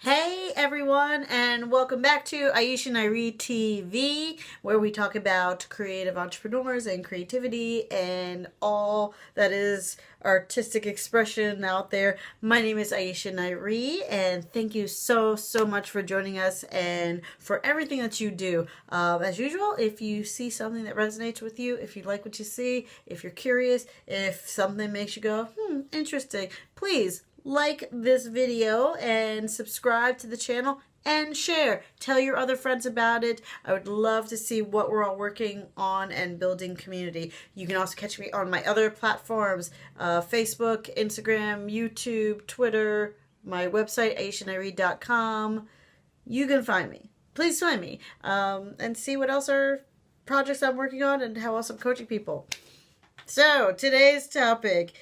Hey everyone, and welcome back to Aisha Nairi TV, where we talk about creative entrepreneurs and creativity and all that is artistic expression out there. My name is Aisha Nairi, and thank you so much for joining us and for everything that you do. As usual, if you see something that resonates with you, if you like what you see, if you're curious, if something makes you go, interesting, please like this video and subscribe to the channel and share. Tell your other friends about it. I would love to see what we're all working on and building community. You can also catch me on my other platforms, Facebook, Instagram, YouTube, Twitter, my website, aishanaireed.com. You can find me. Please find me and see what else are projects I'm working on and how else I'm coaching people. So, today's topic.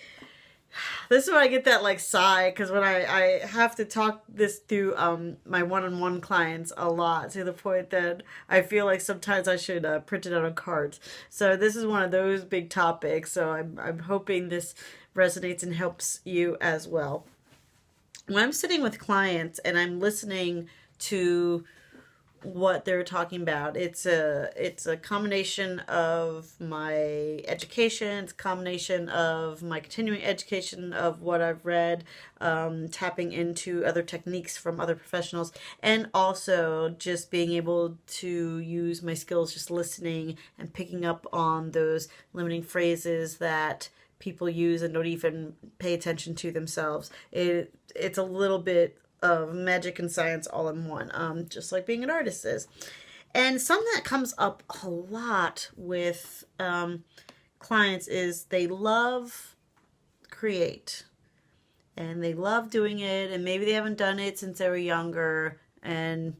This is when I get that like sigh, because when I have to talk this through my one-on-one clients a lot, to the point that I feel like sometimes I should print it out on cards. So this is one of those big topics. So I'm hoping this resonates and helps you as well. When I'm sitting with clients and I'm listening to what they're talking about, it's a combination of my education, it's a combination of my continuing education of what I've read, tapping into other techniques from other professionals, and also just being able to use my skills just listening and picking up on those limiting phrases that people use and don't even pay attention to themselves. It's a little bit of magic and science all in one, just like being an artist is. And something that comes up a lot with clients is they love create, and they love doing it, and maybe they haven't done it since they were younger, and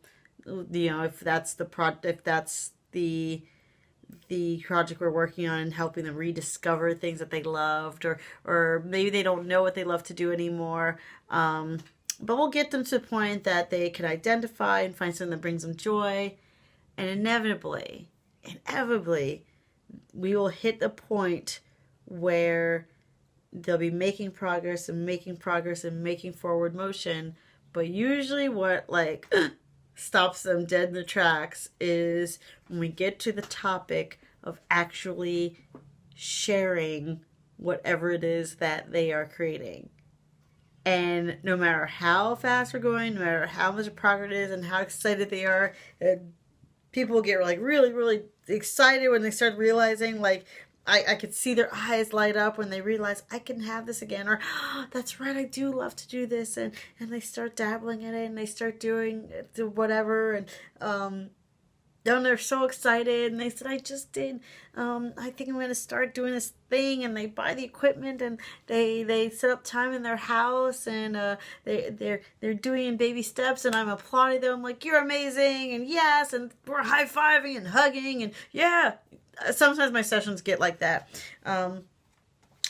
if that's the project, if that's the project we're working on and helping them rediscover things that they loved, or maybe they don't know what they love to do anymore. But we'll get them to the point that they can identify and find something that brings them joy. And inevitably, we will hit the point where they'll be making progress and making progress and making forward motion. But usually what stops them dead in their tracks is when we get to the topic of actually sharing whatever it is that they are creating. And no matter how fast we're going, no matter how much progress it is and how excited they are, people get really excited when they start realizing, I could see their eyes light up when they realize I can have this again, or that's right, I do love to do this, and they start dabbling in it and they start doing whatever, and then they're so excited and they said, I just did, I think I'm going to start doing this thing, and they buy the equipment and they set up time in their house, and they're doing in baby steps, and I'm applauding them like, you're amazing, and yes, and we're high-fiving and hugging, and yeah. Sometimes my sessions get like that. And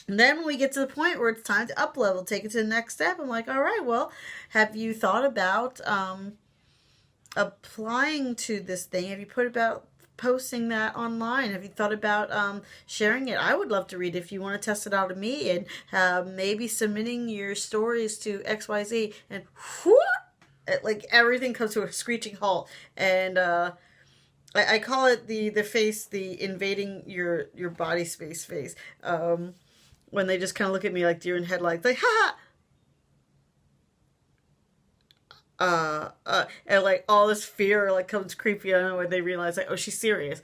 then when we get to the point where it's time to up level, take it to the next step, I'm like, all right, well, have you thought about applying to this thing? Have you put about posting that online? Have you thought about sharing it? I would love to read it if you want to test it out of me, and maybe submitting your stories to XYZ, and everything comes to a screeching halt. And I call it the face, the invading your body space face. When they just kind of look at me like deer in headlights, like, ha! And all this fear comes creepy on when they realize oh, she's serious.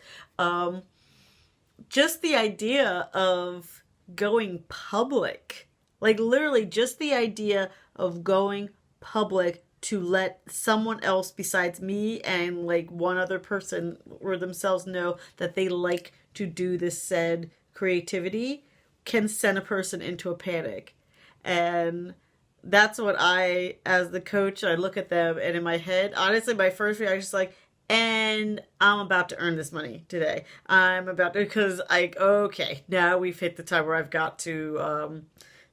Just the idea of going public, literally just the idea of going public to let someone else besides me and one other person or themselves know that they like to do this said creativity can send a person into a panic. And that's what as the coach, I look at them, and in my head, honestly, my first reaction is and I'm about to earn this money today. I'm about to, because okay, now we've hit the time where I've got to,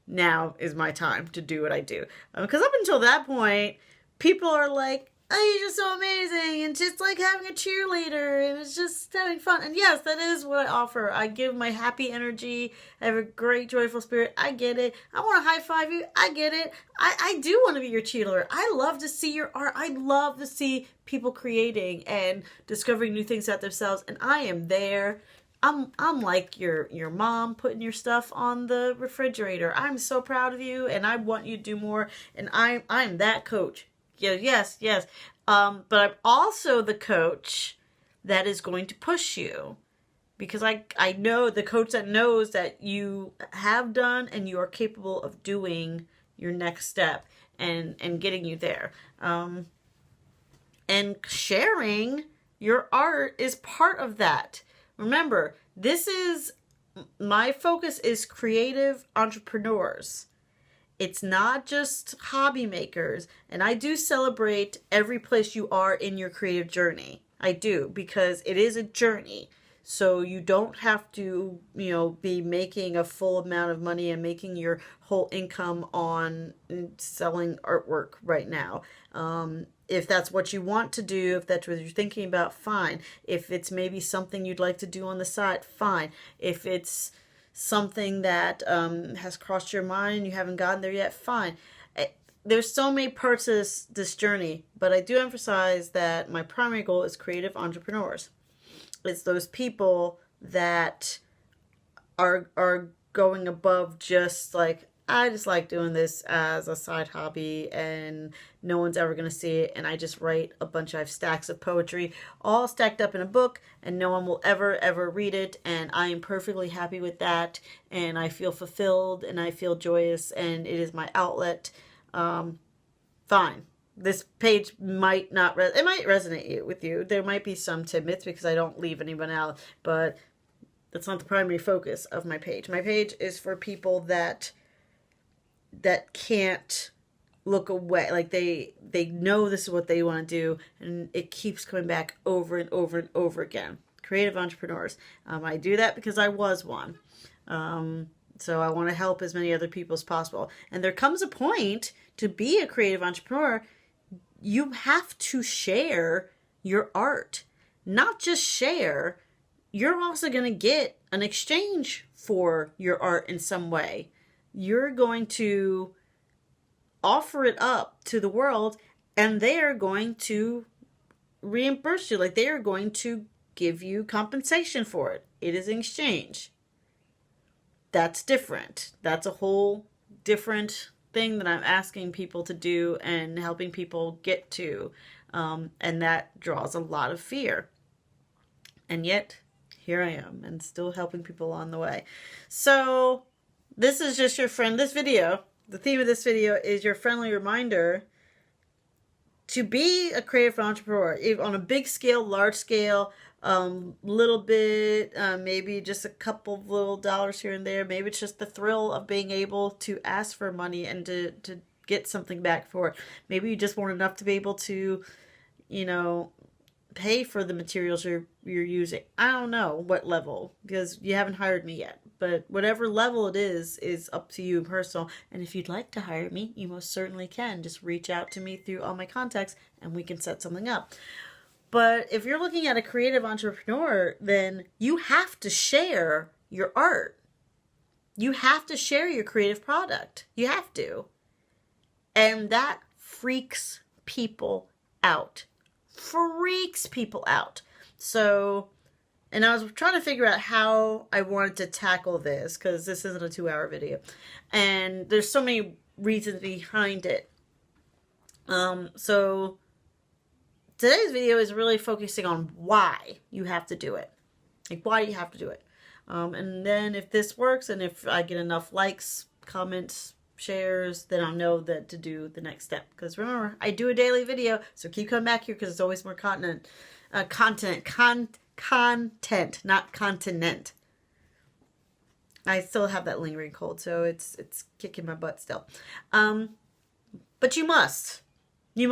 now is my time to do what I do. Because up until that point, people are like, Aisha's so amazing, and just like having a cheerleader, and it's just having fun. And yes, that is what I offer. I give my happy energy. I have a great, joyful spirit. I get it. I want to high five you. I get it. I do want to be your cheerleader. I love to see your art. I love to see people creating and discovering new things about themselves, and I am there. I'm like your mom putting your stuff on the refrigerator. I'm so proud of you, and I want you to do more. And I'm that coach. Yeah, yes. But I'm also the coach that is going to push you, because I know the coach that knows that you have done and you are capable of doing your next step and getting you there. And sharing your art is part of that. Remember, my focus is creative entrepreneurs. It's not just hobby makers. And I do celebrate every place you are in your creative journey. I do, because it is a journey. So you don't have to, be making a full amount of money and making your whole income on selling artwork right now. If that's what you want to do, if that's what you're thinking about, fine. If it's maybe something you'd like to do on the side, fine. If it's something that has crossed your mind and you haven't gotten there yet, fine. There's so many parts of this journey, but I do emphasize that my primary goal is creative entrepreneurs. It's those people that are going above just like, I just like doing this as a side hobby and no one's ever going to see it. And I just write I have stacks of poetry all stacked up in a book and no one will ever read it. And I am perfectly happy with that. And I feel fulfilled and I feel joyous and it is my outlet. Fine. This page might not, it might resonate with you. There might be some tidbits because I don't leave anyone out, but that's not the primary focus of my page. My page is for people that can't look away. Like they know this is what they want to do, and it keeps coming back over and over and over again. Creative entrepreneurs. I do that because I was one. So I want to help as many other people as possible. And there comes a point to be a creative entrepreneur, you have to share your art. Not just share, you're also going to get an exchange for your art in some way. You're going to offer it up to the world and they are going to reimburse you. Like they are going to give you compensation for it. It is an exchange. That's different. That's a whole different thing that I'm asking people to do and helping people get to. And that draws a lot of fear. And yet, here I am and still helping people along the way. So, this is just your friend. This video, the theme of this video is your friendly reminder to be a creative entrepreneur. On a big scale, large scale, little bit, maybe just a couple of little dollars here and there. Maybe it's just the thrill of being able to ask for money and to get something back for it. Maybe you just want enough to be able to, pay for the materials you're using. I don't know what level, because you haven't hired me yet. But whatever level it is up to you personal. And if you'd like to hire me, you most certainly can. Just reach out to me through all my contacts and we can set something up. But if you're looking at a creative entrepreneur, then you have to share your art. You have to share your creative product. You have to. And that freaks people out. Freaks people out. So, and I was trying to figure out how I wanted to tackle this, because this isn't a 2-hour video. And there's so many reasons behind it. So today's video is really focusing on why you have to do it. Like, why you have to do it. And then if this works and if I get enough likes, comments, shares, then I'll know that to do the next step. Because remember, I do a daily video, so keep coming back here because there's always more content, not continent. I still have that lingering cold, so it's kicking my butt still. But you must. You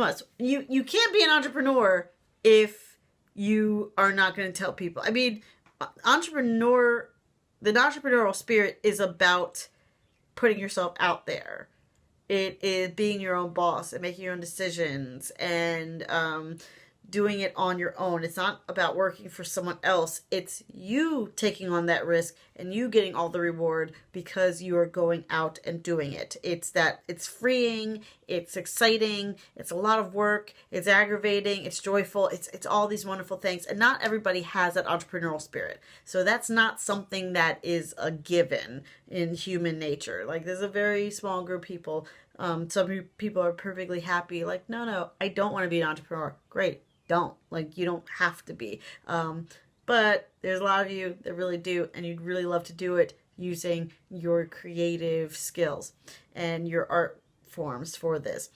can't be an entrepreneur if you are not going to tell people. I mean, the entrepreneurial spirit is about putting yourself out there It is being your own boss and making your own decisions and doing it on your own. It's not about working for someone else. It's you taking on that risk and you getting all the reward because you are going out and doing it. It's freeing, it's exciting, it's a lot of work, it's aggravating, it's joyful, it's all these wonderful things. And not everybody has that entrepreneurial spirit. So that's not something that is a given in human nature. Like there's a very small group of people. Some people are perfectly happy. Like, no, I don't want to be an entrepreneur. Great. Don't. Like, you don't have to be. But there's a lot of you that really do, and you'd really love to do it using your creative skills and your art forms for this.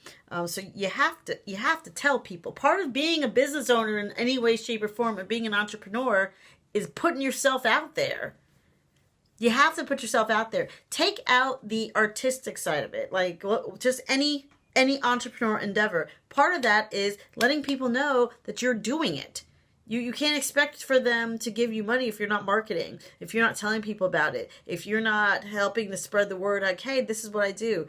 So you have to tell people. Part of being a business owner in any way, shape, or form, and being an entrepreneur is putting yourself out there. You have to put yourself out there. Take out the artistic side of it, like just any entrepreneur endeavor. Part of that is letting people know that you're doing it. You can't expect for them to give you money if you're not marketing, if you're not telling people about it, if you're not helping to spread the word like, hey, this is what I do.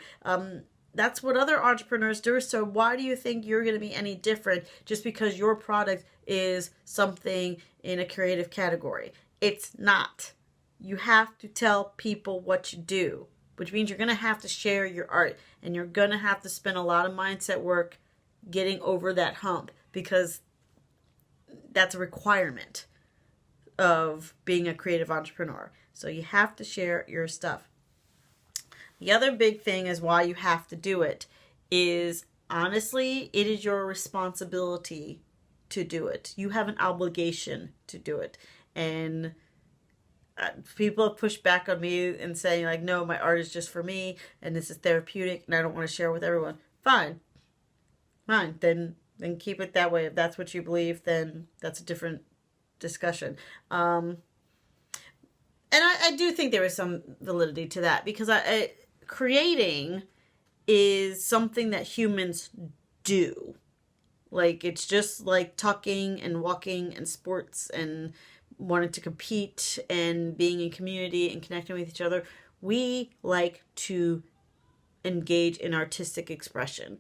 That's what other entrepreneurs do. So why do you think you're going to be any different just because your product is something in a creative category? It's not. You have to tell people what you do, which means you're going to have to share your art, and you're going to have to spend a lot of mindset work getting over that hump, because that's a requirement of being a creative entrepreneur. So you have to share your stuff. The other big thing is why you have to do it is, honestly, it is your responsibility to do it. You have an obligation to do it. And people have pushed back on me and saying like, no, my art is just for me and this is therapeutic and I don't want to share with everyone. Fine. Then keep it that way. If that's what you believe, then that's a different discussion. And I do think there is some validity to that, because creating is something that humans do. Like, it's just like talking and walking and sports and wanting to compete and being in community and connecting with each other. We like to engage in artistic expression.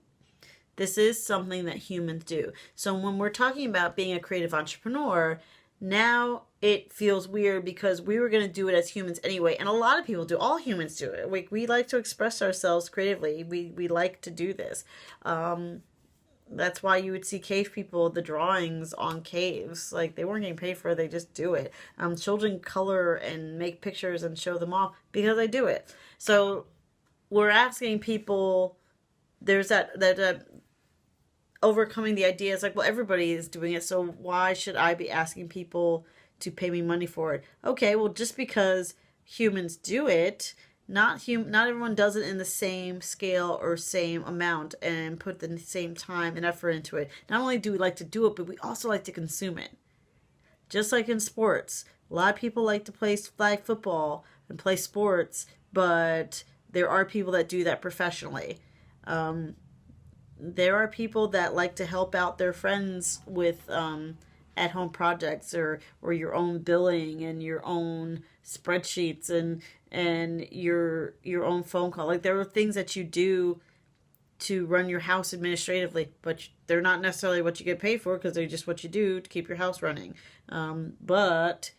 This is something that humans do. So when we're talking about being a creative entrepreneur, now it feels weird because we were going to do it as humans anyway. And a lot of people do. All humans do it. We like to express ourselves creatively. We like to do this. That's why you would see cave people, the drawings on caves. Like, they weren't getting paid for it, they just do it. Children color and make pictures and show them off because they do it. So we're asking people, there's that overcoming the idea. It's like, well, everybody is doing it, so why should I be asking people to pay me money for it? Okay, well, just because humans do it, not everyone does it in the same scale or same amount and put the same time and effort into it. Not only do we like to do it, but we also like to consume it. Just like in sports, a lot of people like to play flag football and play sports, but there are people that do that professionally. There are people that like to help out their friends with at-home projects or your own billing and your own spreadsheets and your own phone call. Like, there are things that you do to run your house administratively, but they're not necessarily what you get paid for because they're just what you do to keep your house running. But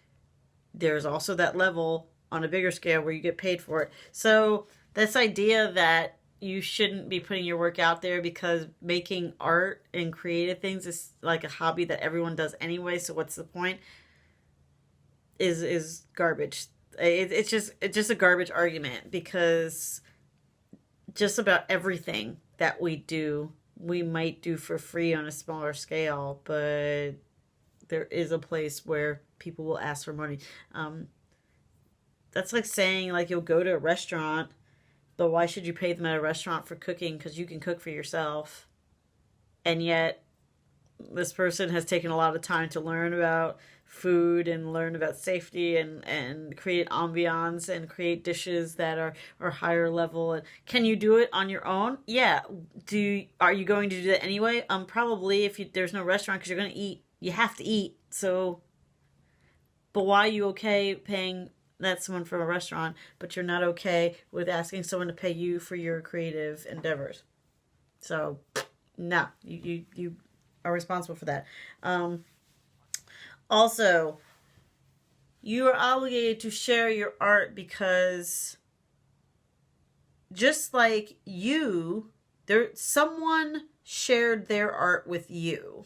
there's also that level on a bigger scale where you get paid for it. So this idea that you shouldn't be putting your work out there because making art and creative things is like a hobby that everyone does anyway, so what's the point, is garbage. It's just a garbage argument, because just about everything that we do, we might do for free on a smaller scale, but there is a place where people will ask for money. That's like saying, like, you'll go to a restaurant, but why should you pay them at a restaurant for cooking? Because you can cook for yourself. And yet, this person has taken a lot of time to learn about food and learn about safety and create ambiance and create dishes that are higher level. And can you do it on your own? Yeah. Are you going to do that anyway? Probably, if there's no restaurant, because you're going to eat. You have to eat. So, but why are you okay paying That's someone from a restaurant, but you're not okay with asking someone to pay you for your creative endeavors. So, no, you are responsible for that. Also, you are obligated to share your art because just like you, someone shared their art with you.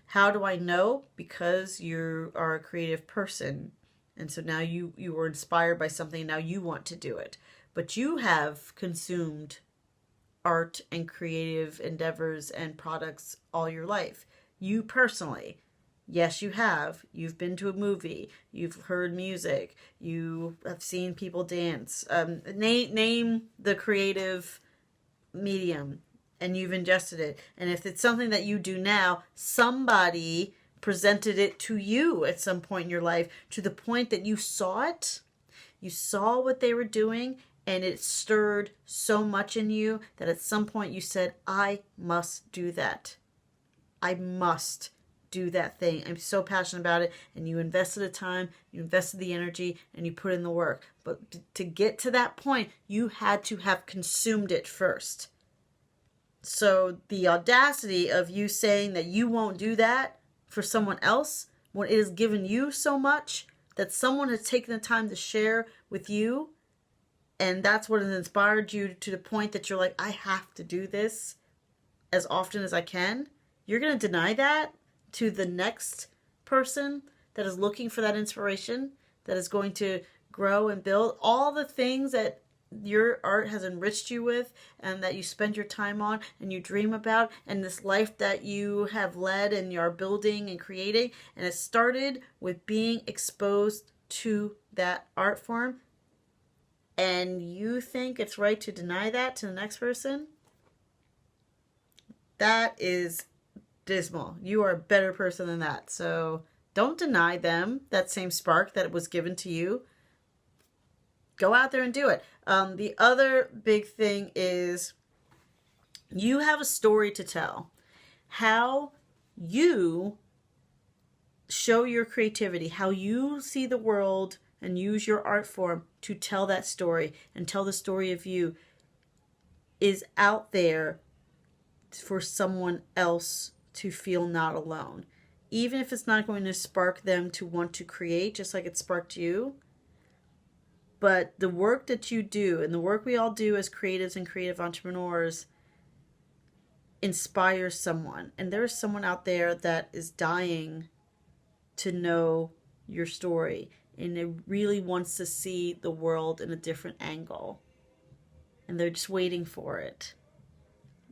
How do I know? Because you are a creative person. And so now you were inspired by something and now you want to do it. But you have consumed art and creative endeavors and products all your life. You personally. Yes, you have. You've been to a movie. You've heard music. You have seen people dance. Name the creative medium, and you've ingested it. And if it's something that you do now, somebody presented it to you at some point in your life to the point that you saw it. You saw what they were doing, and it stirred so much in you that at some point you said, I must do that. I must do that thing. I'm so passionate about it. And you invested the time, you invested the energy, and you put in the work. But to get to that point, you had to have consumed it first. So the audacity of you saying that you won't do that for someone else when it has given you so much that someone has taken the time to share with you, and that's what has inspired you to the point that you're like, I have to do this as often as I can. You're going to deny that to the next person that is looking for that inspiration, that is going to grow and build all the things that your art has enriched you with and that you spend your time on and you dream about, and this life that you have led and you're building and creating. And it started with being exposed to that art form. And you think it's right to deny that to the next person? That is dismal. You are a better person than that. So don't deny them that same spark that was given to you. Go out there and do it. The other big thing is you have a story to tell. How you show your creativity, how you see the world and use your art form to tell that story and tell the story of you is out there for someone else to feel not alone. Even if it's not going to spark them to want to create, just like it sparked you. But the work that you do and the work we all do as creatives and creative entrepreneurs inspires someone. And there's someone out there that is dying to know your story. And it really wants to see the world in a different angle. And they're just waiting for it.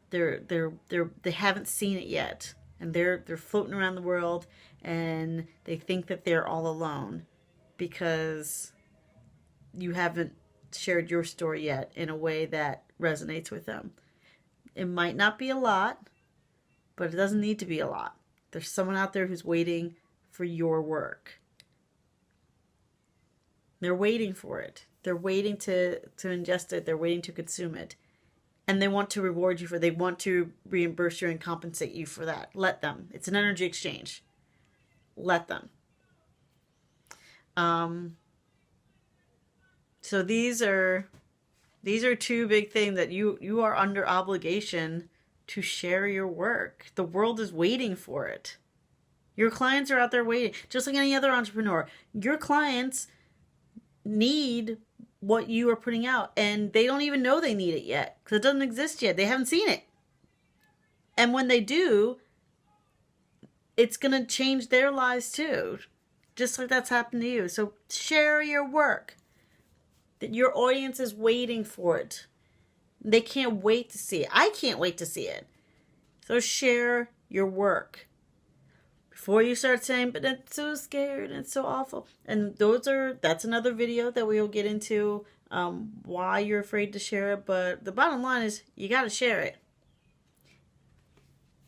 They haven't seen it yet. And they're floating around the world and they think that they're all alone because you haven't shared your story yet in a way that resonates with them. It might not be a lot, but it doesn't need to be a lot. There's someone out there who's waiting for your work. They're waiting for it. They're waiting to ingest it. They're waiting to consume it. And they want to reward you for it. They want to reimburse you and compensate you for that. Let them. It's an energy exchange. Let them. So these are two big things that you are under obligation to share your work. The world is waiting for it. Your clients are out there waiting. Just like any other entrepreneur. Your clients need what you are putting out, and they don't even know they need it yet because it doesn't exist yet. They haven't seen it. And when they do, it's going to change their lives too. Just like that's happened to you. So share your work. Your audience is waiting for it. They can't wait to see it. I can't wait to see it. So share your work. Before you start saying, but it's so scared and it's so awful. And that's another video that we'll get into why you're afraid to share it. But the bottom line is you got to share it.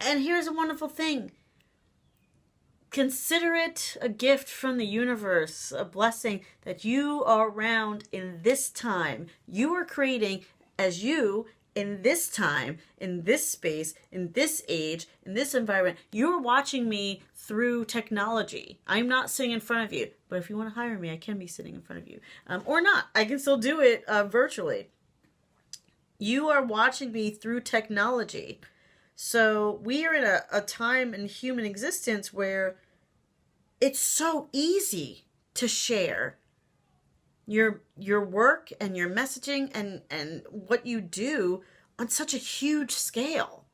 And here's a wonderful thing. Consider it a gift from the universe, a blessing that you are around in this time. You are creating as you in this time, in this space, in this age, in this environment. You're watching me through technology. I'm not sitting in front of you, but if you want to hire me, I can be sitting in front of you, or not. I can still do it virtually. You are watching me through technology. So we are in a time in human existence where it's so easy to share your work and your messaging and what you do on such a huge scale.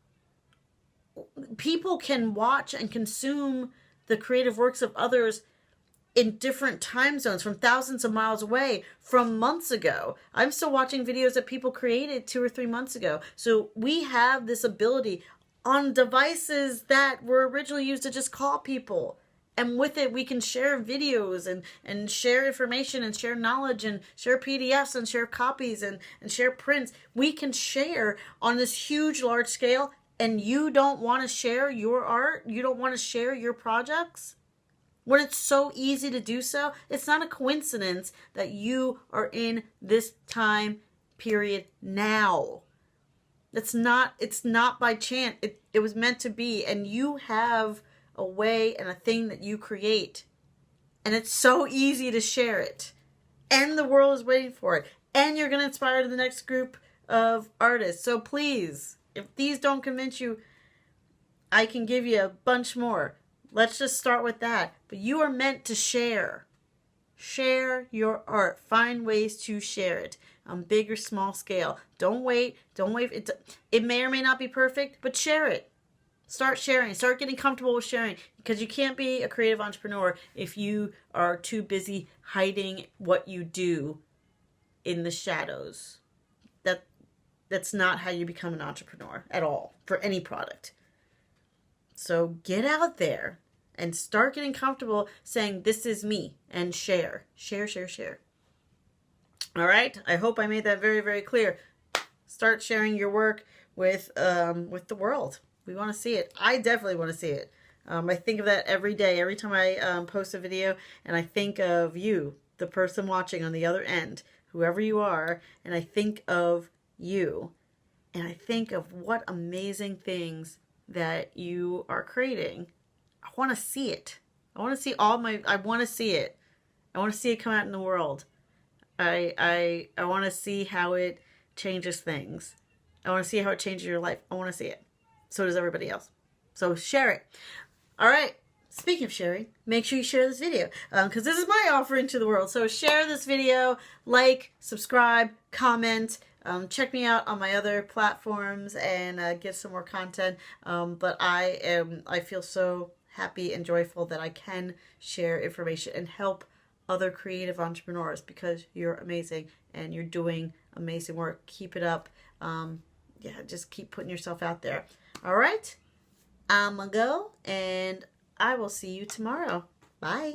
People can watch and consume the creative works of others in different time zones from thousands of miles away from months ago. I'm still watching videos that people created 2 or 3 months ago. So we have this ability on devices that were originally used to just call people. And with it, we can share videos and share information and share knowledge and share PDFs and share copies and share prints. We can share on this huge, large scale. And you don't want to share your art? You don't want to share your projects? When it's so easy to do so, it's not a coincidence that you are in this time period now. It's not by chance. It was meant to be. And you have a way and a thing that you create. And it's so easy to share it. And the world is waiting for it. And you're going to inspire the next group of artists. So please, if these don't convince you, I can give you a bunch more. Let's just start with that. But you are meant to share. Share your art. Find ways to share it on big or small scale. Don't wait. It may or may not be perfect, but share it. Start sharing. Start getting comfortable with sharing. Because you can't be a creative entrepreneur if you are too busy hiding what you do in the shadows. That's not how you become an entrepreneur at all for any product. So get out there and start getting comfortable saying, this is me, and share. Share. All right? I hope I made that very, very clear. Start sharing your work with the world. We want to see it. I definitely want to see it. I think of that every day, every time I post a video, and I think of you, the person watching on the other end, whoever you are, and I think of you, and I think of what amazing things that you are creating. I want to see it. I want to see I want to see it. I want to see it come out in the world. I want to see how it changes things. I want to see how it changes your life. I want to see it. So does everybody else. So share it. All right. Speaking of sharing, make sure you share this video because this is my offering to the world. So share this video, like, subscribe, comment. Check me out on my other platforms and get some more content. But I feel so happy and joyful that I can share information and help other creative entrepreneurs because you're amazing and you're doing amazing work. Keep it up. Just keep putting yourself out there. All right. I'm gonna go and I will see you tomorrow. Bye.